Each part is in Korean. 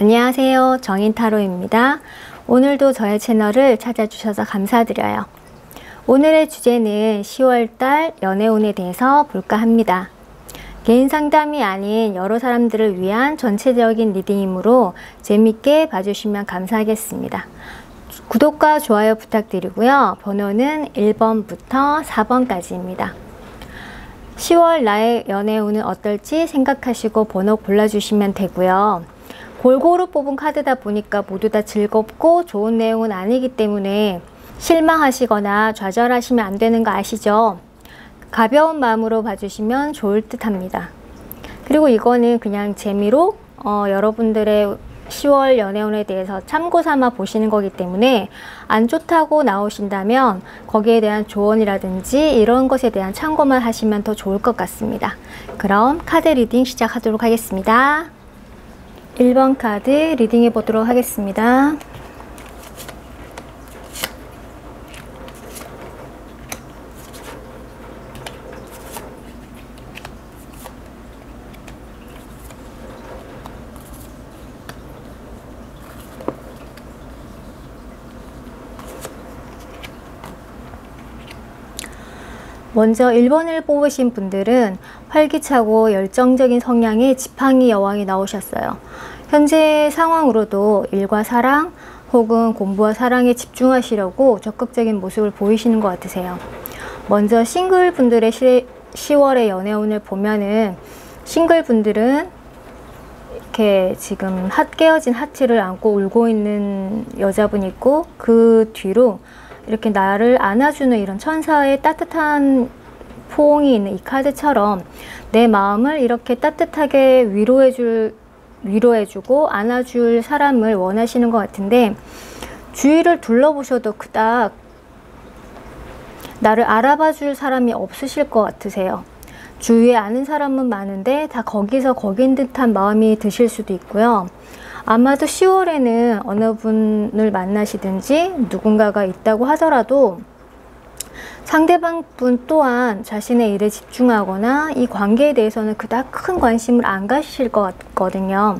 안녕하세요. 정인타로입니다. 오늘도 저의 채널을 찾아주셔서 감사드려요. 오늘의 주제는 10월달 연애운에 대해서 볼까 합니다. 개인 상담이 아닌 여러 사람들을 위한 전체적인 리딩이므로 재밌게 봐주시면 감사하겠습니다. 구독과 좋아요 부탁드리고요. 번호는 1번부터 4번까지입니다. 10월 나의 연애운은 어떨지 생각하시고 번호 골라주시면 되고요. 골고루 뽑은 카드다 보니까 모두 다 즐겁고 좋은 내용은 아니기 때문에 실망하시거나 좌절하시면 안 되는 거 아시죠? 가벼운 마음으로 봐주시면 좋을 듯 합니다. 그리고 이거는 그냥 재미로 여러분들의 10월 연애운에 대해서 참고 삼아 보시는 거기 때문에 안 좋다고 나오신다면 거기에 대한 조언이라든지 이런 것에 대한 참고만 하시면 더 좋을 것 같습니다. 그럼 카드 리딩 시작하도록 하겠습니다. 1번 카드 리딩해 보도록 하겠습니다. 먼저 1번을 뽑으신 분들은 활기차고 열정적인 성향의 지팡이 여왕이 나오셨어요. 현재 상황으로도 일과 사랑 혹은 공부와 사랑에 집중하시려고 적극적인 모습을 보이시는 것 같으세요. 먼저 싱글 분들의 10월의 연애운을 보면은 싱글 분들은 이렇게 지금 깨어진 하트를 안고 울고 있는 여자분이 있고 그 뒤로 이렇게 나를 안아주는 이런 천사의 따뜻한 포옹이 있는 이 카드처럼 내 마음을 이렇게 따뜻하게 위로해주고 안아줄 사람을 원하시는 것 같은데 주위를 둘러보셔도 그닥 나를 알아봐줄 사람이 없으실 것 같으세요. 주위에 아는 사람은 많은데 다 거기서 거긴 듯한 마음이 드실 수도 있고요. 아마도 10월에는 어느 분을 만나시든지 누군가가 있다고 하더라도 상대방 분 또한 자신의 일에 집중하거나 이 관계에 대해서는 그닥 큰 관심을 안 가지실 것 같거든요.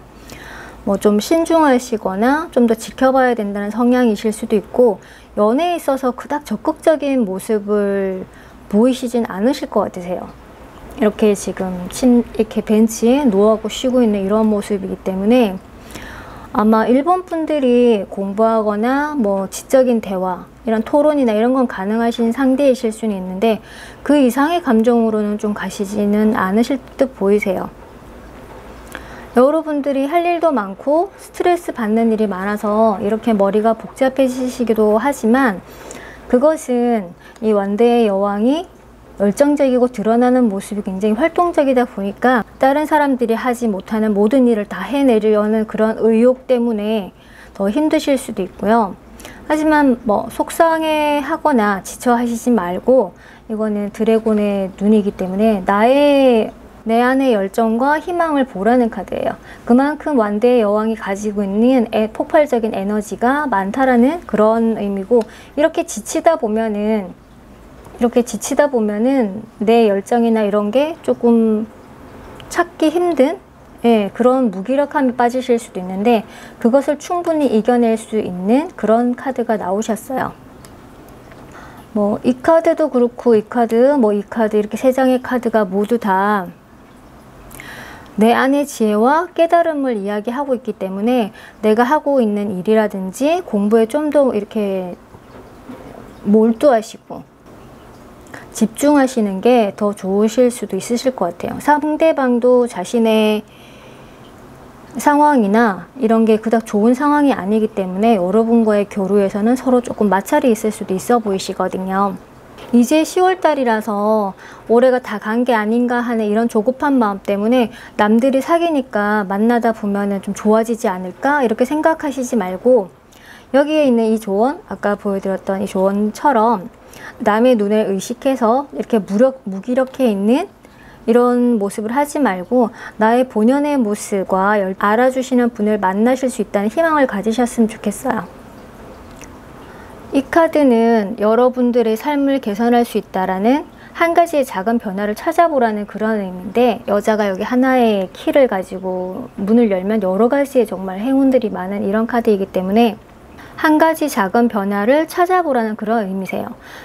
뭐 좀 신중하시거나 좀 더 지켜봐야 된다는 성향이실 수도 있고 연애에 있어서 그닥 적극적인 모습을 보이시진 않으실 것 같으세요. 이렇게 지금 이렇게 벤치에 누워고 쉬고 있는 이런 모습이기 때문에 아마 1번 분들이 공부하거나 뭐 지적인 대화, 이런 토론이나 이런 건 가능하신 상대이실 수는 있는데 그 이상의 감정으로는 좀 가시지는 않으실 듯 보이세요. 여러분들이 할 일도 많고 스트레스 받는 일이 많아서 이렇게 머리가 복잡해지시기도 하지만 그것은 이 완대의 여왕이 열정적이고 드러나는 모습이 굉장히 활동적이다 보니까 다른 사람들이 하지 못하는 모든 일을 다 해내려는 그런 의욕 때문에 더 힘드실 수도 있고요. 하지만 뭐 속상해 하거나 지쳐 하시지 말고 이거는 드래곤의 눈이기 때문에 내 안의 열정과 희망을 보라는 카드예요. 그만큼 완대의 여왕이 가지고 있는 폭발적인 에너지가 많다라는 그런 의미고 이렇게 지치다 보면은 내 열정이나 이런 게 조금 찾기 힘든 그런 무기력함에 빠지실 수도 있는데 그것을 충분히 이겨낼 수 있는 그런 카드가 나오셨어요. 뭐 이 카드도 그렇고 이 카드 이렇게 세 장의 카드가 모두 다 내 안의 지혜와 깨달음을 이야기하고 있기 때문에 내가 하고 있는 일이라든지 공부에 좀 더 이렇게 몰두하시고 집중하시는 게 더 좋으실 수도 있으실 것 같아요. 상대방도 자신의 상황이나 이런 게 그닥 좋은 상황이 아니기 때문에 여러분과의 교류에서는 서로 조금 마찰이 있을 수도 있어 보이시거든요. 이제 10월달이라서 올해가 다 간 게 아닌가 하는 이런 조급한 마음 때문에 남들이 사귀니까 만나다 보면은 좀 좋아지지 않을까 이렇게 생각하시지 말고 여기에 있는 이 조언, 아까 보여드렸던 이 조언처럼 남의 눈을 의식해서 이렇게 무기력해 있는 이런 모습을 하지 말고 나의 본연의 모습과 알아주시는 분을 만나실 수 있다는 희망을 가지셨으면 좋겠어요. 이 카드는 여러분들의 삶을 개선할 수 있다라는 한 가지의 작은 변화를 찾아보라는 그런 의미인데, 여자가 여기 하나의 키를 가지고 문을 열면 여러 가지의 정말 행운들이 많은 이런 카드이기 때문에 한 가지 작은 변화를 찾아보라는 그런 의미세요.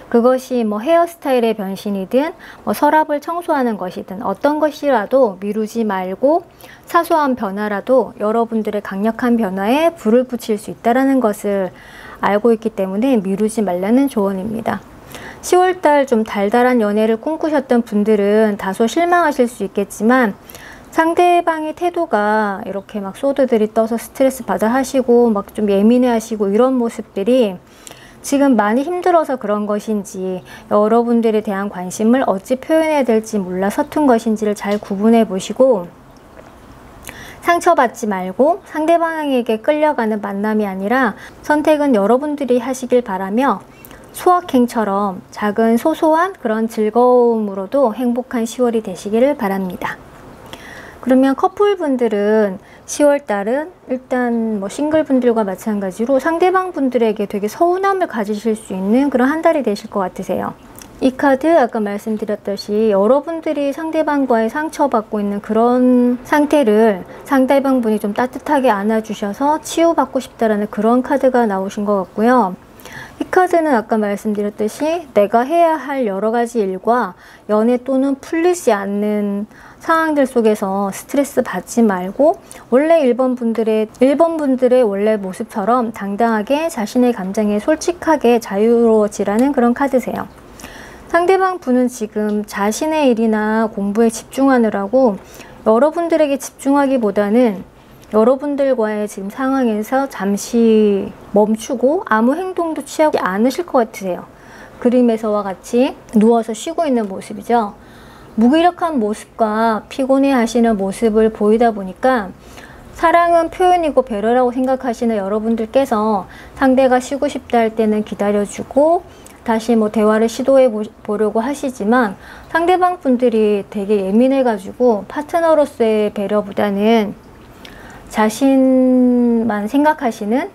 그것이 뭐 헤어스타일의 변신이든 뭐 서랍을 청소하는 것이든 어떤 것이라도 미루지 말고 사소한 변화라도 여러분들의 강력한 변화에 불을 붙일 수 있다는 것을 알고 있기 때문에 미루지 말라는 조언입니다. 10월달 좀 달달한 연애를 꿈꾸셨던 분들은 다소 실망하실 수 있겠지만, 상대방의 태도가 이렇게 막 소드들이 떠서 스트레스 받아 하시고 막 좀 예민해 하시고 이런 모습들이 지금 많이 힘들어서 그런 것인지, 여러분들에 대한 관심을 어찌 표현해야 될지 몰라 서툰 것인지를 잘 구분해 보시고, 상처받지 말고 상대방에게 끌려가는 만남이 아니라 선택은 여러분들이 하시길 바라며, 소확행처럼 작은 소소한 그런 즐거움으로도 행복한 10월이 되시기를 바랍니다. 그러면 커플분들은 10월달은 일단 뭐 싱글분들과 마찬가지로 상대방 분들에게 되게 서운함을 가지실 수 있는 그런 한 달이 되실 것 같으세요. 이 카드 아까 말씀드렸듯이 여러분들이 상대방과의 상처받고 있는 그런 상태를 상대방분이 좀 따뜻하게 안아주셔서 치유받고 싶다라는 그런 카드가 나오신 것 같고요. 이 카드는 아까 말씀드렸듯이 내가 해야 할 여러 가지 일과 연애 또는 풀리지 않는 상황들 속에서 스트레스 받지 말고 원래 1번 분들의 원래 모습처럼 당당하게 자신의 감정에 솔직하게 자유로워지라는 그런 카드세요. 상대방 분은 지금 자신의 일이나 공부에 집중하느라고 여러분들에게 집중하기보다는 여러분들과의 지금 상황에서 잠시 멈추고 아무 행동도 취하지 않으실 것 같으세요. 그림에서와 같이 누워서 쉬고 있는 모습이죠. 무기력한 모습과 피곤해 하시는 모습을 보이다 보니까 사랑은 표현이고 배려라고 생각하시는 여러분들께서 상대가 쉬고 싶다 할 때는 기다려주고 다시 뭐 대화를 시도해 보려고 하시지만, 상대방 분들이 되게 예민해가지고 파트너로서의 배려보다는 자신만 생각하시는,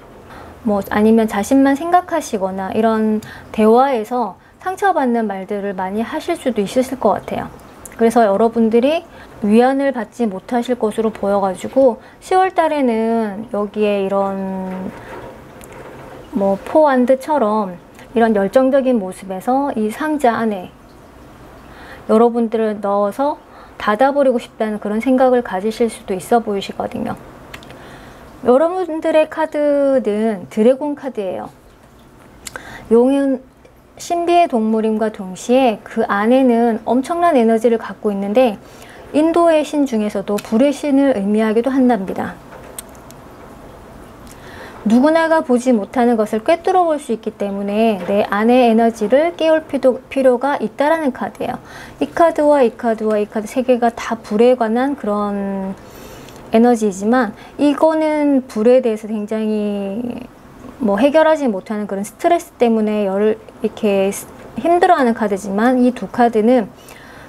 뭐 아니면 자신만 생각하시거나 이런 대화에서 상처받는 말들을 많이 하실 수도 있으실 것 같아요. 그래서 여러분들이 위안을 받지 못하실 것으로 보여가지고 10월 달에는 여기에 이런 뭐 포안드처럼 이런 열정적인 모습에서 이 상자 안에 여러분들을 넣어서 닫아버리고 싶다는 그런 생각을 가지실 수도 있어 보이시거든요. 여러분들의 카드는 드래곤 카드예요. 용은 신비의 동물임과 동시에 그 안에는 엄청난 에너지를 갖고 있는데, 인도의 신 중에서도 불의 신을 의미하기도 한답니다. 누구나가 보지 못하는 것을 꿰뚫어 볼 수 있기 때문에 내 안의 에너지를 깨울 필요가 있다라는 카드예요. 이 카드와 이 카드와 이 카드 세 개가 다 불에 관한 그런 에너지이지만, 이거는 불에 대해서 굉장히 뭐 해결하지 못하는 그런 스트레스 때문에 이렇게 힘들어하는 카드지만, 이 두 카드는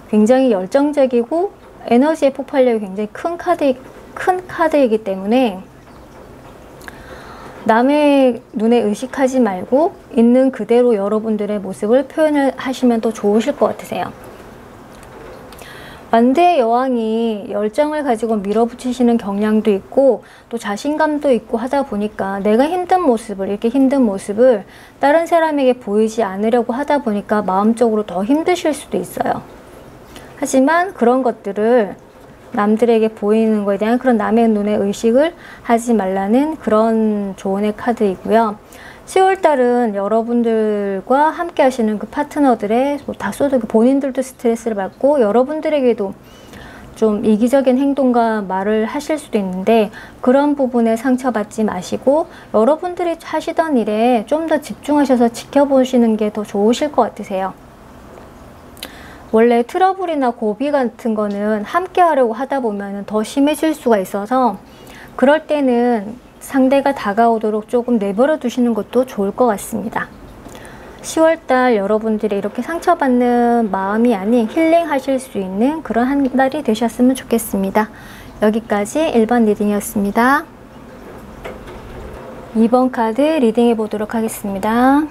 굉장히 열정적이고 에너지의 폭발력이 굉장히 큰 카드이기 때문에 남의 눈에 의식하지 말고 있는 그대로 여러분들의 모습을 표현을 하시면 더 좋으실 것 같으세요. 완대의 여왕이 열정을 가지고 밀어붙이시는 경향도 있고 또 자신감도 있고 하다 보니까 내가 이렇게 힘든 모습을 다른 사람에게 보이지 않으려고 하다 보니까 마음적으로 더 힘드실 수도 있어요. 하지만 그런 것들을 남들에게 보이는 것에 대한 그런 남의 눈에 의식을 하지 말라는 그런 조언의 카드이고요. 10월달은 여러분들과 함께 하시는 그 파트너들의 다소도 본인들도 스트레스를 받고 여러분들에게도 좀 이기적인 행동과 말을 하실 수도 있는데, 그런 부분에 상처받지 마시고 여러분들이 하시던 일에 좀 더 집중하셔서 지켜보시는 게 더 좋으실 것 같으세요. 원래 트러블이나 고비 같은 거는 함께 하려고 하다 보면 더 심해질 수가 있어서 그럴 때는 상대가 다가오도록 조금 내버려 두시는 것도 좋을 것 같습니다. 10월달 여러분들이 이렇게 상처받는 마음이 아닌 힐링하실 수 있는 그런 한 달이 되셨으면 좋겠습니다. 여기까지 1번 리딩이었습니다. 2번 카드 리딩해 보도록 하겠습니다.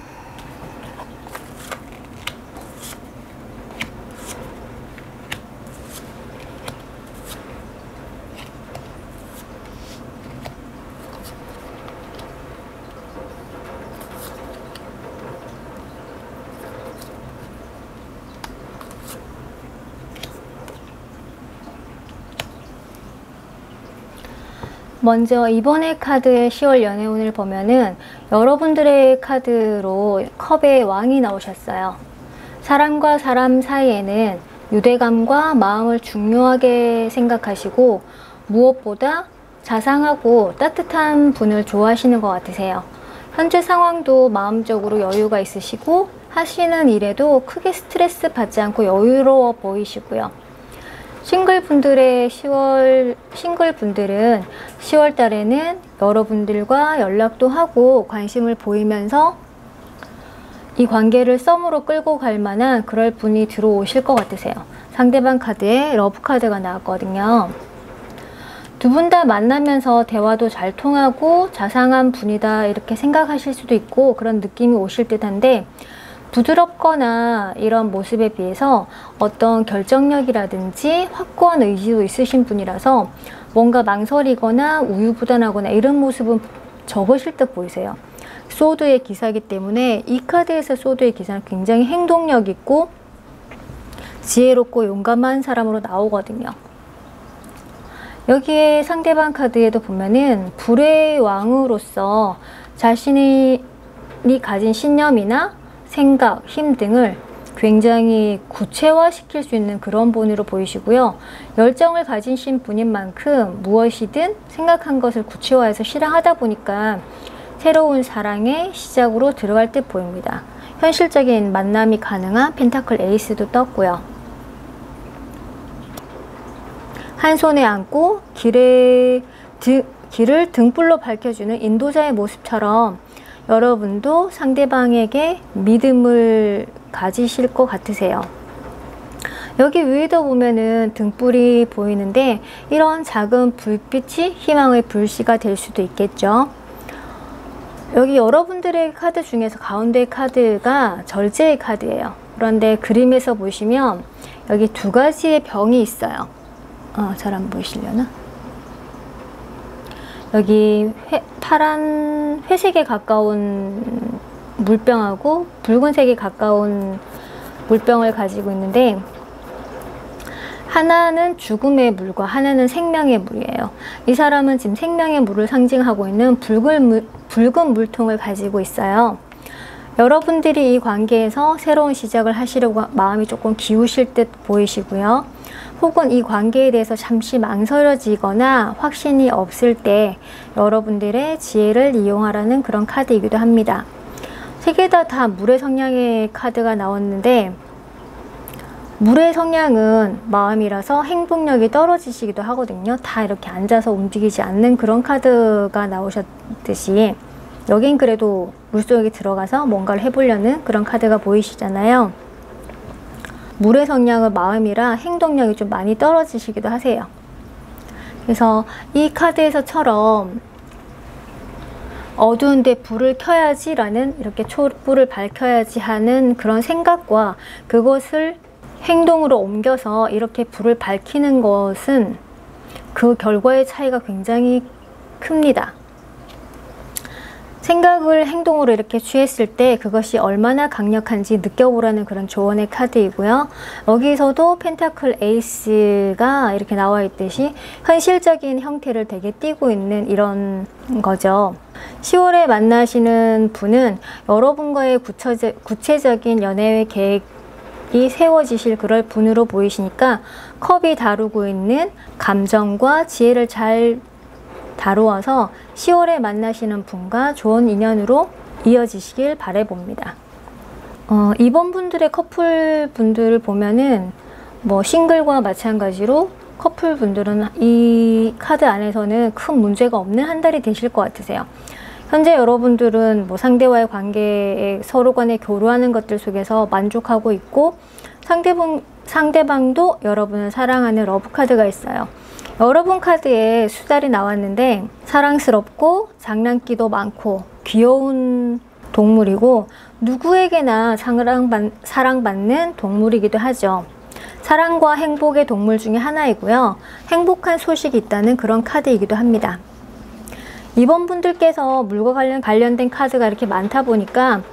먼저 이번에 카드의 10월 연애운을 보면은 여러분들의 카드로 컵의 왕이 나오셨어요. 사람과 사람 사이에는 유대감과 마음을 중요하게 생각하시고 무엇보다 자상하고 따뜻한 분을 좋아하시는 것 같으세요. 현재 상황도 마음적으로 여유가 있으시고 하시는 일에도 크게 스트레스 받지 않고 여유로워 보이시고요. 싱글 분들은 10월 달에는 여러분들과 연락도 하고 관심을 보이면서 이 관계를 썸으로 끌고 갈 만한 그럴 분이 들어오실 것 같으세요. 상대방 카드에 러브 카드가 나왔거든요. 두 분 다 만나면서 대화도 잘 통하고 자상한 분이다 이렇게 생각하실 수도 있고 그런 느낌이 오실 듯한데 부드럽거나 이런 모습에 비해서 어떤 결정력이라든지 확고한 의지도 있으신 분이라서 뭔가 망설이거나 우유부단하거나 이런 모습은 적으실 듯 보이세요. 소드의 기사이기 때문에 이 카드에서 소드의 기사는 굉장히 행동력 있고 지혜롭고 용감한 사람으로 나오거든요. 여기에 상대방 카드에도 보면은 불의 왕으로서 자신이 가진 신념이나 생각, 힘 등을 굉장히 구체화시킬 수 있는 그런 분으로 보이시고요. 열정을 가지신 분인 만큼 무엇이든 생각한 것을 구체화해서 실행하다 보니까 새로운 사랑의 시작으로 들어갈 듯 보입니다. 현실적인 만남이 가능한 펜타클 에이스도 떴고요. 한 손에 안고 길을 등불로 밝혀주는 인도자의 모습처럼 여러분도 상대방에게 믿음을 가지실 것 같으세요. 여기 위에도 보면은 등불이 보이는데 이런 작은 불빛이 희망의 불씨가 될 수도 있겠죠. 여기 여러분들의 카드 중에서 가운데 카드가 절제의 카드예요. 그런데 그림에서 보시면 여기 두 가지의 병이 있어요. 잘 안 보이시려나? 여기 파란 회색에 가까운 물병하고 붉은색에 가까운 물병을 가지고 있는데 하나는 죽음의 물과 하나는 생명의 물이에요. 이 사람은 지금 생명의 물을 상징하고 있는 붉은 물통을 가지고 있어요. 여러분들이 이 관계에서 새로운 시작을 하시려고 마음이 조금 기우실 듯 보이시고요. 혹은 이 관계에 대해서 잠시 망설여지거나 확신이 없을 때 여러분들의 지혜를 이용하라는 그런 카드이기도 합니다. 세 개 다 물의 성향의 카드가 나왔는데 물의 성향은 마음이라서 행동력이 떨어지시기도 하거든요. 다 이렇게 앉아서 움직이지 않는 그런 카드가 나오셨듯이 여긴 그래도 물속에 들어가서 뭔가를 해보려는 그런 카드가 보이시잖아요. 물의 성향은 마음이라 행동력이 좀 많이 떨어지시기도 하세요. 그래서 이 카드에서처럼 어두운데 불을 켜야지 라는 이렇게 촛불을 밝혀야지 하는 그런 생각과 그것을 행동으로 옮겨서 이렇게 불을 밝히는 것은 그 결과의 차이가 굉장히 큽니다. 생각을 행동으로 이렇게 취했을 때 그것이 얼마나 강력한지 느껴보라는 그런 조언의 카드이고요. 여기서도 펜타클 에이스가 이렇게 나와 있듯이 현실적인 형태를 되게 띠고 있는 이런 거죠. 10월에 만나시는 분은 여러분과의 구체적인 연애 계획이 세워지실 그럴 분으로 보이시니까 컵이 다루고 있는 감정과 지혜를 잘 다루어서 10월에 만나시는 분과 좋은 인연으로 이어지시길 바라봅니다. 이번 분들의 커플 분들을 보면은 뭐 싱글과 마찬가지로 커플 분들은 이 카드 안에서는 큰 문제가 없는 한 달이 되실 것 같으세요. 현재 여러분들은 뭐 상대와의 관계에 서로 간에 교류하는 것들 속에서 만족하고 있고 상대방도 여러분을 사랑하는 러브 카드가 있어요. 여러분 카드에 수달이 나왔는데 사랑스럽고 장난기도 많고 귀여운 동물이고 누구에게나 사랑받는 동물이기도 하죠. 사랑과 행복의 동물 중에 하나이고요. 행복한 소식이 있다는 그런 카드이기도 합니다. 이번 분들께서 물과 관련된 카드가 이렇게 많다 보니까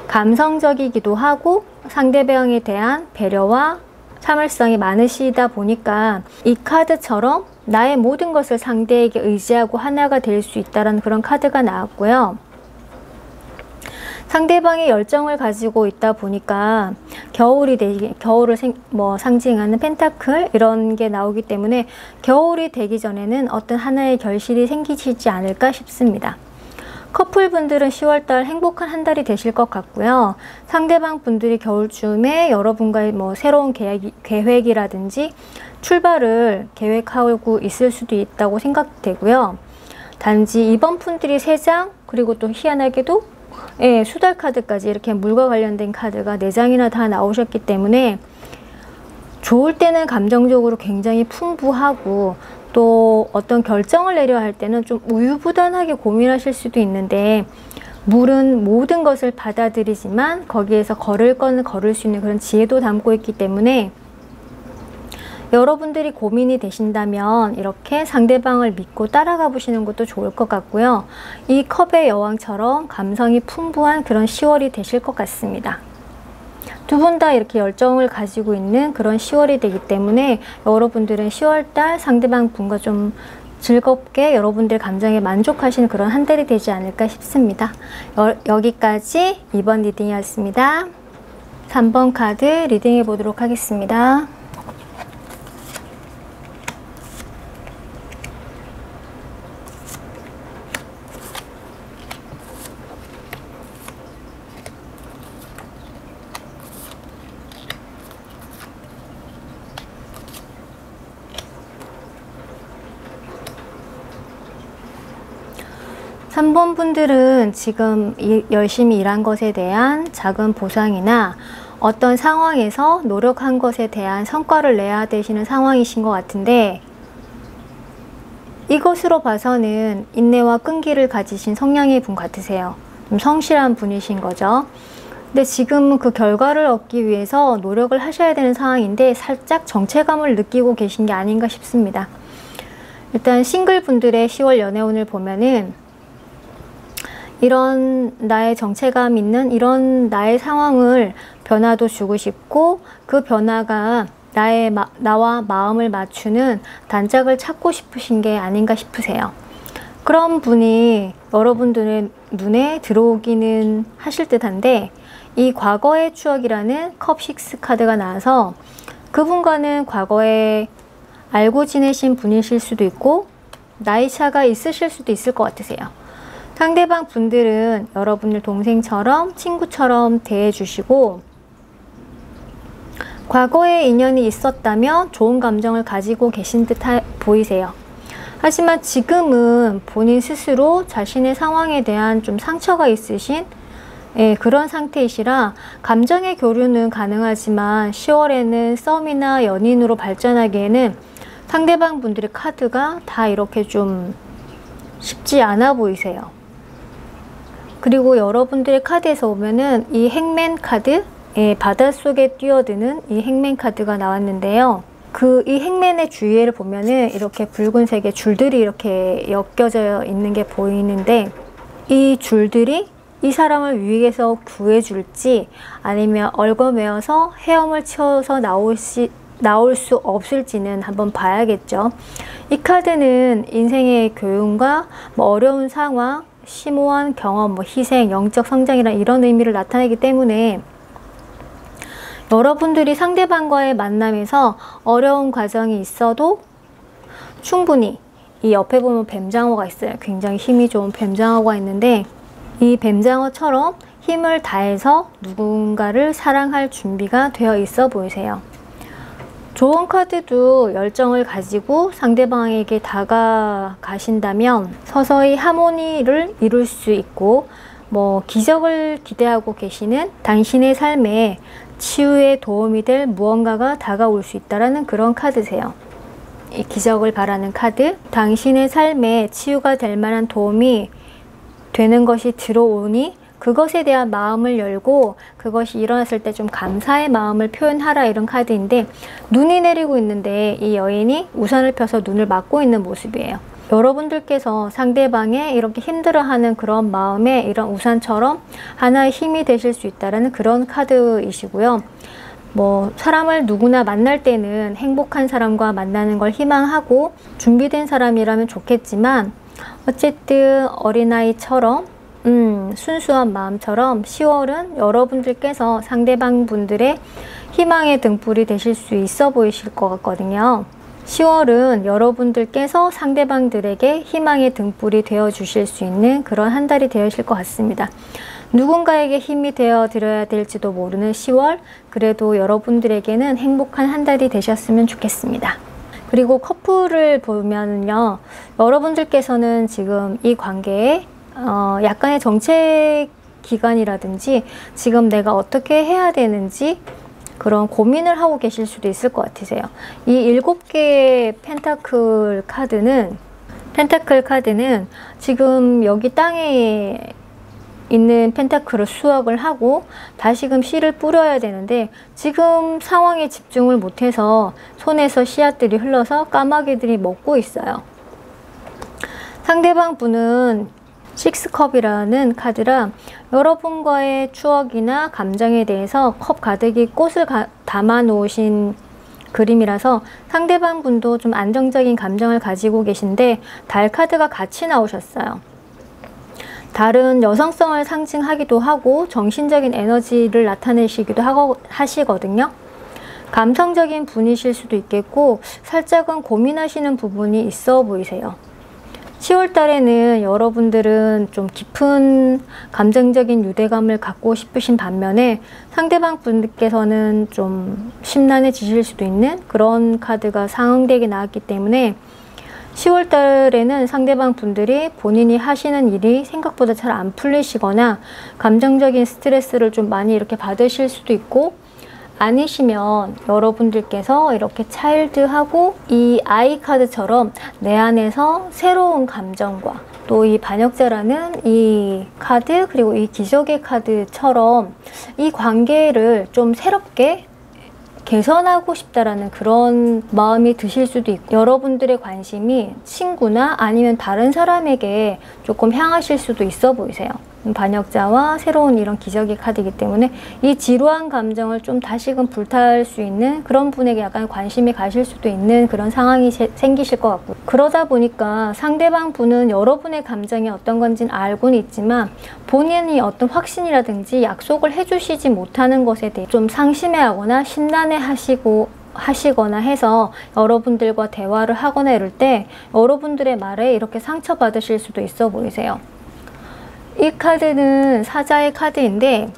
감성적이기도 하고 상대방에 대한 배려와 참을성이 많으시다 보니까 이 카드처럼 나의 모든 것을 상대에게 의지하고 하나가 될 수 있다는 그런 카드가 나왔고요. 상대방의 열정을 가지고 있다 보니까 겨울을 상징하는 펜타클 이런 게 나오기 때문에 겨울이 되기 전에는 어떤 하나의 결실이 생기시지 않을까 싶습니다. 커플분들은 10월달 행복한 한 달이 되실 것 같고요. 상대방 분들이 겨울쯤에 여러분과의 새로운 계획이라든지 출발을 계획하고 있을 수도 있다고 생각되고요. 단지 이번 분들이 3장, 그리고 또 희한하게도 수달 카드까지 이렇게 물과 관련된 카드가 4장이나 다 나오셨기 때문에 좋을 때는 감정적으로 굉장히 풍부하고 또 어떤 결정을 내려야 할 때는 좀 우유부단하게 고민하실 수도 있는데, 물은 모든 것을 받아들이지만 거기에서 걸을 거는 걸을 수 있는 그런 지혜도 담고 있기 때문에 여러분들이 고민이 되신다면 이렇게 상대방을 믿고 따라가 보시는 것도 좋을 것 같고요. 이 컵의 여왕처럼 감성이 풍부한 그런 10월이 되실 것 같습니다. 두 분 다 이렇게 열정을 가지고 있는 그런 10월이 되기 때문에 여러분들은 10월달 상대방 분과 좀 즐겁게 여러분들 감정에 만족하시는 그런 한 달이 되지 않을까 싶습니다. 여기까지 2번 리딩이었습니다. 3번 카드 리딩해 보도록 하겠습니다. 3번 분들은 지금 열심히 일한 것에 대한 작은 보상이나 어떤 상황에서 노력한 것에 대한 성과를 내야 되시는 상황이신 것 같은데, 이것으로 봐서는 인내와 끈기를 가지신 성향의 분 같으세요. 좀 성실한 분이신 거죠. 근데 지금은 그 결과를 얻기 위해서 노력을 하셔야 되는 상황인데 살짝 정체감을 느끼고 계신 게 아닌가 싶습니다. 일단 싱글 분들의 10월 연애운을 보면은 이런 나의 정체감 있는 이런 나의 상황을 변화도 주고 싶고, 그 변화가 나와 마음을 맞추는 단짝을 찾고 싶으신 게 아닌가 싶으세요. 그런 분이 여러분들의 눈에 들어오기는 하실 듯한데, 이 과거의 추억이라는 컵 6 카드가 나와서 그분과는 과거에 알고 지내신 분이실 수도 있고 나이 차가 있으실 수도 있을 것 같으세요. 상대방 분들은 여러분을 동생처럼 친구처럼 대해주시고, 과거에 인연이 있었다면 좋은 감정을 가지고 계신 듯 보이세요. 하지만 지금은 본인 스스로 자신의 상황에 대한 좀 상처가 있으신 그런 상태이시라 감정의 교류는 가능하지만 10월에는 썸이나 연인으로 발전하기에는 상대방 분들의 카드가 다 이렇게 좀 쉽지 않아 보이세요. 그리고 여러분들의 카드에서 보면은 이 행맨 카드, 바닷속에 뛰어드는 이 행맨 카드가 나왔는데요. 이 행맨의 주위를 보면은 이렇게 붉은색의 줄들이 이렇게 엮여져 있는 게 보이는데, 이 줄들이 이 사람을 위에서 구해줄지 아니면 얽어매어서 헤엄을 치어서 나올 수 없을지는 한번 봐야겠죠. 이 카드는 인생의 교훈과 어려운 상황, 심오한 경험, 희생, 영적 성장이란 이런 의미를 나타내기 때문에 여러분들이 상대방과의 만남에서 어려운 과정이 있어도 충분히, 이 옆에 보면 뱀장어가 있어요. 굉장히 힘이 좋은 뱀장어가 있는데, 이 뱀장어처럼 힘을 다해서 누군가를 사랑할 준비가 되어 있어 보이세요. 좋은 카드도 열정을 가지고 상대방에게 다가가신다면 서서히 하모니를 이룰 수 있고, 기적을 기대하고 계시는 당신의 삶에 치유에 도움이 될 무언가가 다가올 수 있다는 그런 카드세요. 이 기적을 바라는 카드, 당신의 삶에 치유가 될 만한 도움이 되는 것이 들어오니 그것에 대한 마음을 열고 그것이 일어났을 때 좀 감사의 마음을 표현하라, 이런 카드인데, 눈이 내리고 있는데 이 여인이 우산을 펴서 눈을 막고 있는 모습이에요. 여러분들께서 상대방의 이렇게 힘들어하는 그런 마음에 이런 우산처럼 하나의 힘이 되실 수 있다는 그런 카드이시고요. 뭐 사람을 누구나 만날 때는 행복한 사람과 만나는 걸 희망하고 준비된 사람이라면 좋겠지만, 어쨌든 어린아이처럼 순수한 마음처럼 10월은 여러분들께서 상대방 분들의 희망의 등불이 되실 수 있어 보이실 것 같거든요. 10월은 여러분들께서 상대방들에게 희망의 등불이 되어 주실 수 있는 그런 한 달이 되실 것 같습니다. 누군가에게 힘이 되어 드려야 될지도 모르는 10월, 그래도 여러분들에게는 행복한 한 달이 되셨으면 좋겠습니다. 그리고 커플을 보면요, 여러분들께서는 지금 이 관계에 약간의 정체 기간이라든지 지금 내가 어떻게 해야 되는지 그런 고민을 하고 계실 수도 있을 것 같으세요. 이 7개의 펜타클 카드는 지금 여기 땅에 있는 펜타클을 수확을 하고 다시금 씨를 뿌려야 되는데, 지금 상황에 집중을 못해서 손에서 씨앗들이 흘러서 까마귀들이 먹고 있어요. 상대방 분은 식스컵이라는 카드라 여러분과의 추억이나 감정에 대해서 컵 가득히 꽃을 담아 놓으신 그림이라서 상대방 분도 좀 안정적인 감정을 가지고 계신데, 달 카드가 같이 나오셨어요. 달은 여성성을 상징하기도 하고 정신적인 에너지를 나타내시기도 하시거든요. 감성적인 분이실 수도 있겠고 살짝은 고민하시는 부분이 있어 보이세요. 10월 달에는 여러분들은 좀 깊은 감정적인 유대감을 갖고 싶으신 반면에 상대방 분께서는 좀 심란해지실 수도 있는 그런 카드가 상응되게 나왔기 때문에 10월 달에는 상대방 분들이 본인이 하시는 일이 생각보다 잘 안 풀리시거나 감정적인 스트레스를 좀 많이 이렇게 받으실 수도 있고, 아니시면 여러분들께서 이렇게 차일드하고 이 아이 카드처럼 내 안에서 새로운 감정과 또 이 반역자라는 이 카드, 그리고 이 기적의 카드처럼 이 관계를 좀 새롭게 개선하고 싶다라는 그런 마음이 드실 수도 있고, 여러분들의 관심이 친구나 아니면 다른 사람에게 조금 향하실 수도 있어 보이세요. 반역자와 새로운 이런 기적의 카드이기 때문에 이 지루한 감정을 좀 다시금 불탈 수 있는 그런 분에게 약간 관심이 가실 수도 있는 그런 상황이 생기실 것 같고, 그러다 보니까 상대방 분은 여러분의 감정이 어떤 건지는 알고는 있지만 본인이 어떤 확신이라든지 약속을 해주시지 못하는 것에 대해 좀 상심해하거나 심란해 하시거나 해서 여러분들과 대화를 하거나 이럴 때 여러분들의 말에 이렇게 상처받으실 수도 있어 보이세요. 이 카드는 사자의 카드인데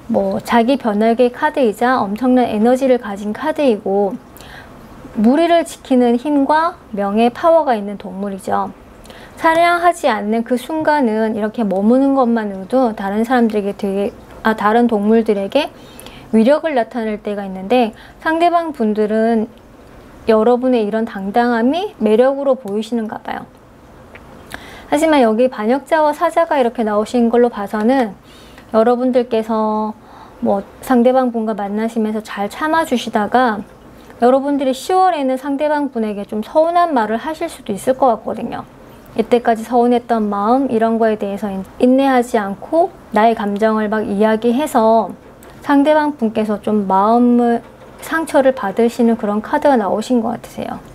뭐 자기 변혁의 카드이자 엄청난 에너지를 가진 카드이고, 무리를 지키는 힘과 명예, 파워가 있는 동물이죠. 사냥하지 않는 그 순간은 이렇게 머무는 것만으로도 다른 사람들에게 다른 동물들에게 위력을 나타낼 때가 있는데, 상대방 분들은 여러분의 이런 당당함이 매력으로 보이시는가 봐요. 하지만 여기 반역자와 사자가 이렇게 나오신 걸로 봐서는 여러분들께서 뭐 상대방 분과 만나시면서 잘 참아주시다가 여러분들이 10월에는 상대방 분에게 좀 서운한 말을 하실 수도 있을 것 같거든요. 이때까지 서운했던 마음 이런 거에 대해서 인내하지 않고 나의 감정을 막 이야기해서 상대방 분께서 좀 마음을 상처를 받으시는 그런 카드가 나오신 것 같으세요.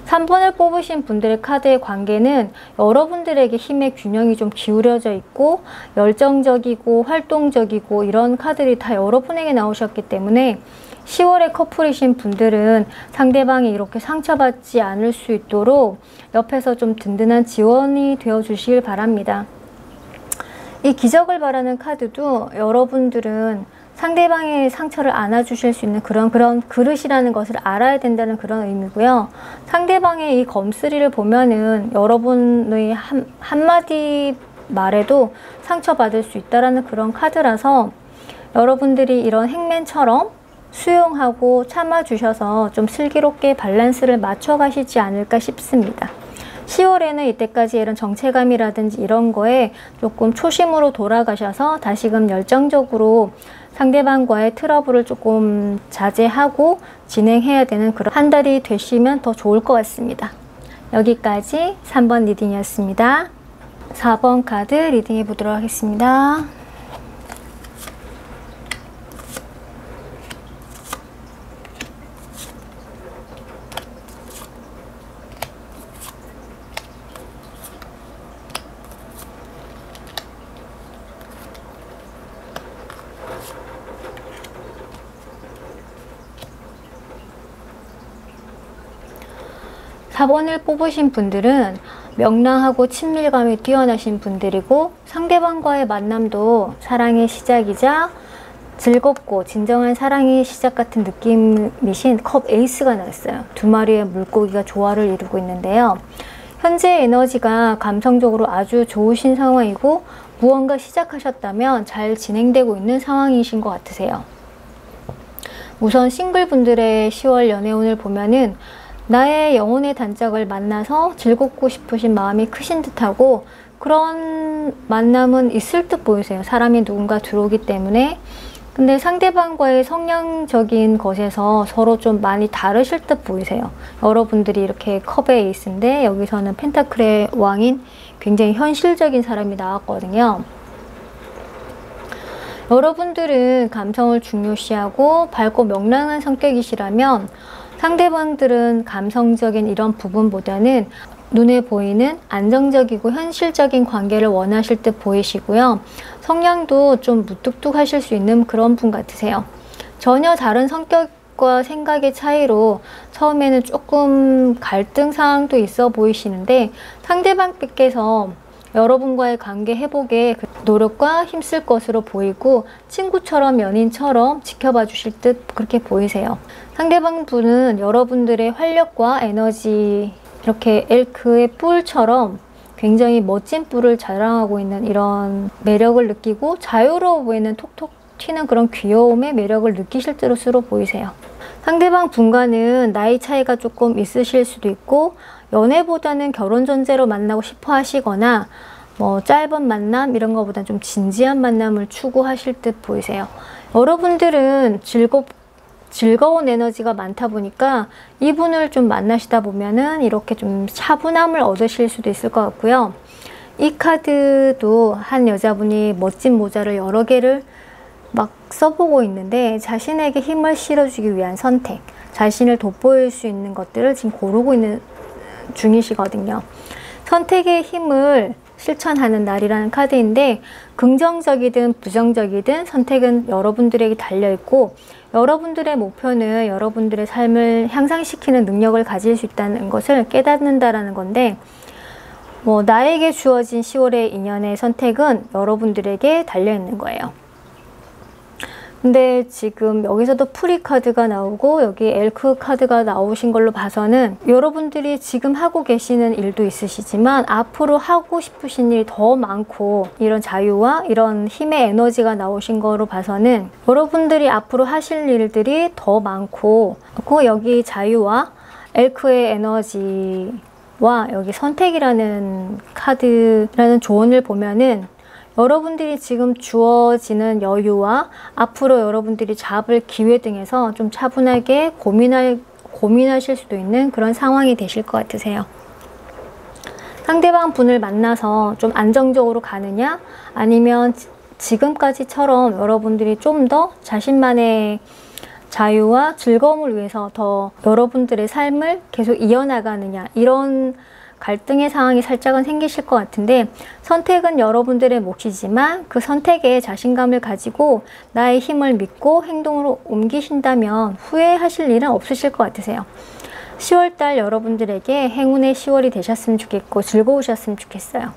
3번을 뽑으신 분들의 카드의 관계는 여러분들에게 힘의 균형이 좀 기울여져 있고 열정적이고 활동적이고 이런 카드들이 다 여러분에게 나오셨기 때문에 10월에 커플이신 분들은 상대방이 이렇게 상처받지 않을 수 있도록 옆에서 좀 든든한 지원이 되어 주시길 바랍니다. 이 기적을 바라는 카드도 여러분들은 상대방의 상처를 안아주실 수 있는 그런 그릇이라는 것을 알아야 된다는 그런 의미고요. 상대방의 이 검쓰리를 보면은 여러분의 한마디 말에도 상처받을 수 있다는 그런 카드라서 여러분들이 이런 행맨처럼 수용하고 참아주셔서 좀 슬기롭게 밸런스를 맞춰가시지 않을까 싶습니다. 10월에는 이때까지 이런 정체감이라든지 이런 거에 조금 초심으로 돌아가셔서 다시금 열정적으로 상대방과의 트러블을 조금 자제하고 진행해야 되는 그런 한 달이 되시면 더 좋을 것 같습니다. 여기까지 3번 리딩이었습니다. 4번 카드 리딩해 보도록 하겠습니다. 4번을 뽑으신 분들은 명랑하고 친밀감이 뛰어나신 분들이고, 상대방과의 만남도 사랑의 시작이자 즐겁고 진정한 사랑의 시작 같은 느낌이신 컵 에이스가 나왔어요. 두 마리의 물고기가 조화를 이루고 있는데요. 현재 에너지가 감성적으로 아주 좋으신 상황이고, 무언가 시작하셨다면 잘 진행되고 있는 상황이신 것 같으세요. 우선 싱글분들의 10월 연애운을 보면은 나의 영혼의 단짝을 만나서 즐겁고 싶으신 마음이 크신 듯하고, 그런 만남은 있을 듯 보이세요. 사람이 누군가 들어오기 때문에. 근데 상대방과의 성향적인 것에서 서로 좀 많이 다르실 듯 보이세요. 여러분들이 이렇게 컵의 에이스인데 여기서는 펜타클의 왕인 굉장히 현실적인 사람이 나왔거든요. 여러분들은 감성을 중요시하고 밝고 명랑한 성격이시라면, 상대방들은 감성적인 이런 부분보다는 눈에 보이는 안정적이고 현실적인 관계를 원하실 듯 보이시고요. 성향도 좀 무뚝뚝하실 수 있는 그런 분 같으세요. 전혀 다른 성격과 생각의 차이로 처음에는 조금 갈등 상황도 있어 보이시는데, 상대방께서 여러분과의 관계 회복에 노력과 힘쓸 것으로 보이고, 친구처럼 연인처럼 지켜봐 주실 듯 그렇게 보이세요. 상대방 분은 여러분들의 활력과 에너지, 이렇게 엘크의 뿔처럼 굉장히 멋진 뿔을 자랑하고 있는 이런 매력을 느끼고, 자유로워 보이는 톡톡 튀는 그런 귀여움의 매력을 느끼실 것으로 보이세요. 상대방 분과는 나이 차이가 조금 있으실 수도 있고, 연애보다는 결혼 전제로 만나고 싶어 하시거나, 뭐 짧은 만남 이런 것보다는 좀 진지한 만남을 추구하실 듯 보이세요. 여러분들은 즐거운 에너지가 많다 보니까 이분을 좀 만나시다 보면은 이렇게 좀 차분함을 얻으실 수도 있을 것 같고요. 이 카드도 한 여자분이 멋진 모자를 여러 개를 막 써보고 있는데, 자신에게 힘을 실어주기 위한 선택, 자신을 돋보일 수 있는 것들을 지금 고르고 있는 중이시거든요. 선택의 힘을 실천하는 날이라는 카드인데, 긍정적이든 부정적이든 선택은 여러분들에게 달려있고, 여러분들의 목표는 여러분들의 삶을 향상시키는 능력을 가질 수 있다는 것을 깨닫는다라는 건데, 나에게 주어진 10월의 인연의 선택은 여러분들에게 달려있는 거예요. 근데 지금 여기서도 프리 카드가 나오고 여기 엘크 카드가 나오신 걸로 봐서는, 여러분들이 지금 하고 계시는 일도 있으시지만 앞으로 하고 싶으신 일이 더 많고, 이런 자유와 이런 힘의 에너지가 나오신 거로 봐서는 여러분들이 앞으로 하실 일들이 더 많고, 여기 자유와 엘크의 에너지와 여기 선택이라는 카드라는 조언을 보면은, 여러분들이 지금 주어지는 여유와 앞으로 여러분들이 잡을 기회 등에서 좀 차분하게 고민하실 수도 있는 그런 상황이 되실 것 같으세요. 상대방 분을 만나서 좀 안정적으로 가느냐, 아니면 지금까지처럼 여러분들이 좀 더 자신만의 자유와 즐거움을 위해서 더 여러분들의 삶을 계속 이어나가느냐, 이런 갈등의 상황이 살짝은 생기실 것 같은데, 선택은 여러분들의 몫이지만 그 선택에 자신감을 가지고 나의 힘을 믿고 행동으로 옮기신다면 후회하실 일은 없으실 것 같으세요. 10월달 여러분들에게 행운의 10월이 되셨으면 좋겠고 즐거우셨으면 좋겠어요.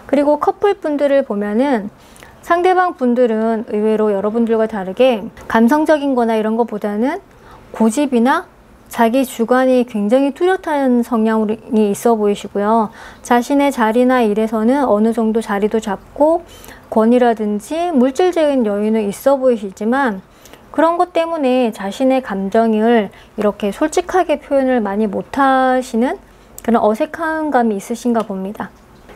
그리고 커플분들을 보면은, 상대방 분들은 의외로 여러분들과 다르게 감성적인 거나 이런 것보다는 고집이나 자기 주관이 굉장히 뚜렷한 성향이 있어 보이시고요. 자신의 자리나 일에서는 어느 정도 자리도 잡고 권위라든지 물질적인 여유는 있어 보이시지만, 그런 것 때문에 자신의 감정을 이렇게 솔직하게 표현을 많이 못하시는 그런 어색한 감이 있으신가 봅니다.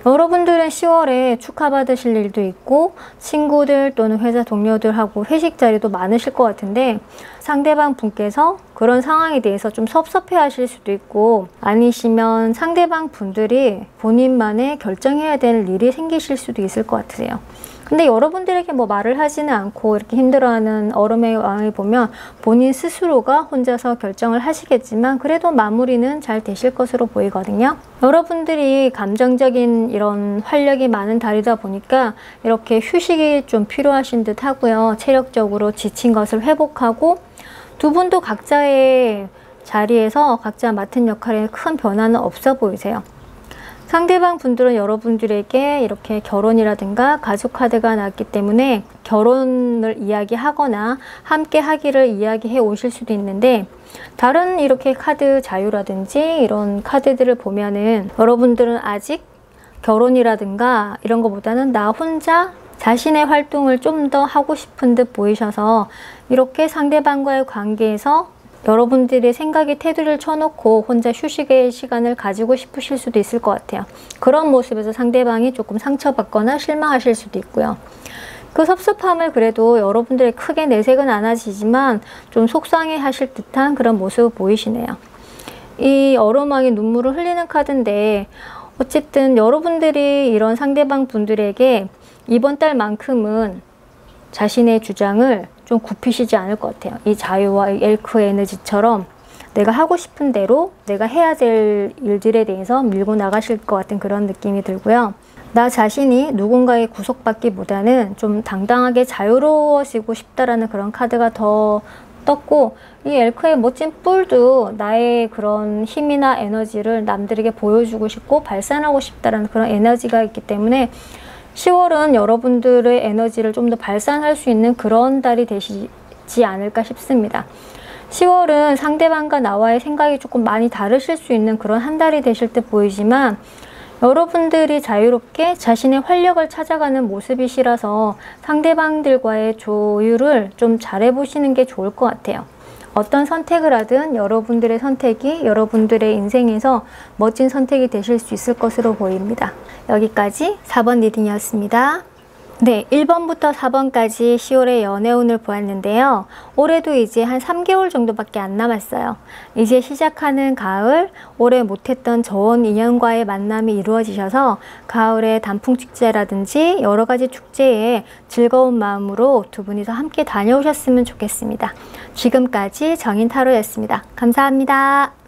여러분들은 10월에 축하받으실 일도 있고, 친구들 또는 회사 동료들하고 회식 자리도 많으실 것 같은데, 상대방 분께서 그런 상황에 대해서 좀 섭섭해 하실 수도 있고, 아니시면 상대방 분들이 본인만의 결정해야 될 일이 생기실 수도 있을 것 같으세요. 근데 여러분들에게 뭐 말을 하지는 않고 이렇게 힘들어하는 얼음의 왕을 보면 본인 스스로가 혼자서 결정을 하시겠지만, 그래도 마무리는 잘 되실 것으로 보이거든요. 여러분들이 감정적인 이런 활력이 많은 달이다 보니까 이렇게 휴식이 좀 필요하신 듯 하고요. 체력적으로 지친 것을 회복하고, 두 분도 각자의 자리에서 각자 맡은 역할에 큰 변화는 없어 보이세요. 상대방 분들은 여러분들에게 이렇게 결혼이라든가 가족 카드가 나왔기 때문에 결혼을 이야기하거나 함께 하기를 이야기해 오실 수도 있는데, 다른 이렇게 카드 자유라든지 이런 카드들을 보면은 여러분들은 아직 결혼이라든가 이런 것보다는 나 혼자 자신의 활동을 좀 더 하고 싶은 듯 보이셔서 이렇게 상대방과의 관계에서 여러분들의 생각에 테두리를 쳐놓고 혼자 휴식의 시간을 가지고 싶으실 수도 있을 것 같아요. 그런 모습에서 상대방이 조금 상처받거나 실망하실 수도 있고요. 그 섭섭함을 그래도 여러분들의 크게 내색은 안 하시지만 좀 속상해 하실 듯한 그런 모습을 보이시네요. 이 얼음왕이 눈물을 흘리는 카드인데, 어쨌든 여러분들이 이런 상대방 분들에게 이번 달만큼은 자신의 주장을 좀 굽히시지 않을 것 같아요. 이 자유와 엘크 에너지처럼 내가 하고 싶은 대로 내가 해야 될 일들에 대해서 밀고 나가실 것 같은 그런 느낌이 들고요. 나 자신이 누군가에 구속받기보다는 좀 당당하게 자유로워지고 싶다라는 그런 카드가 더 떴고, 이 엘크의 멋진 뿔도 나의 그런 힘이나 에너지를 남들에게 보여주고 싶고 발산하고 싶다라는 그런 에너지가 있기 때문에 10월은 여러분들의 에너지를 좀 더 발산할 수 있는 그런 달이 되시지 않을까 싶습니다. 10월은 상대방과 나와의 생각이 조금 많이 다르실 수 있는 그런 한 달이 되실 듯 보이지만, 여러분들이 자유롭게 자신의 활력을 찾아가는 모습이시라서 상대방들과의 조율을 좀 잘해보시는 게 좋을 것 같아요. 어떤 선택을 하든 여러분들의 선택이 여러분들의 인생에서 멋진 선택이 되실 수 있을 것으로 보입니다. 여기까지 4번 리딩이었습니다. 네, 1번부터 4번까지 10월의 연애운을 보았는데요. 올해도 이제 한 3개월 정도밖에 안 남았어요. 이제 시작하는 가을, 올해 못했던 좋은 인연과의 만남이 이루어지셔서 가을의 단풍축제라든지 여러 가지 축제에 즐거운 마음으로 두 분이서 함께 다녀오셨으면 좋겠습니다. 지금까지 정인타로였습니다. 감사합니다.